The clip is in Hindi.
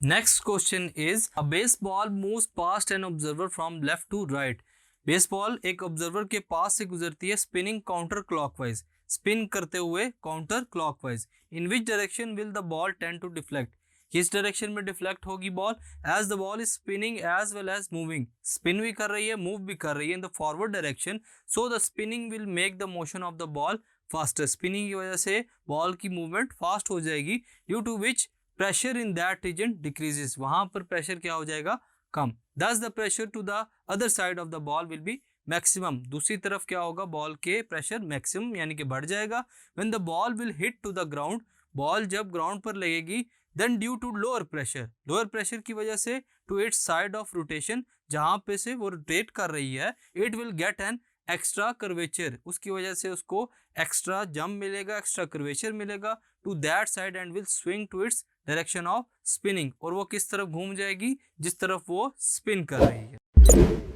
Next question is a baseball moves past an observer from left to right. Baseball एक ऑब्जर्वर के पास से गुजरती है स्पिनिंग काउंटर क्लॉकवाइज, स्पिन करते हुए counter clockwise. In which direction will the ball tend to deflect? किस डायरेक्शन में डिफ्लेक्ट होगी ball? As the ball is spinning as well as moving, spin भी कर रही है मूव भी कर रही है in the forward direction, so the spinning will make the motion of the ball faster. Spinning की वजह से बॉल की मूवमेंट फास्ट हो जाएगी, due to which pressure in that region decreases, वहां पर प्रेशर क्या हो जाएगा? कम। Thus the pressure to the other side of the ball will be maximum, दूसरी तरफ क्या होगा? बॉल के प्रेशर मैक्सिमम यानी कि बढ़ जाएगा। When the ball will hit to the ground, ball जब ग्राउंड पर लगेगी, then due to lower pressure की वजह से to its side of rotation, जहां पे से वो रोटेट कर रही है, it will get an extra curvature, उसकी वजह से उसको एक्स्ट्रा जंप मिलेगा, एक्स्ट्रा कर्वेचर मिलेगा to that side and will swing to its direction of spinning, और वो किस तरफ घूम जाएगी? जिस तरफ वो स्पिन कर रही है।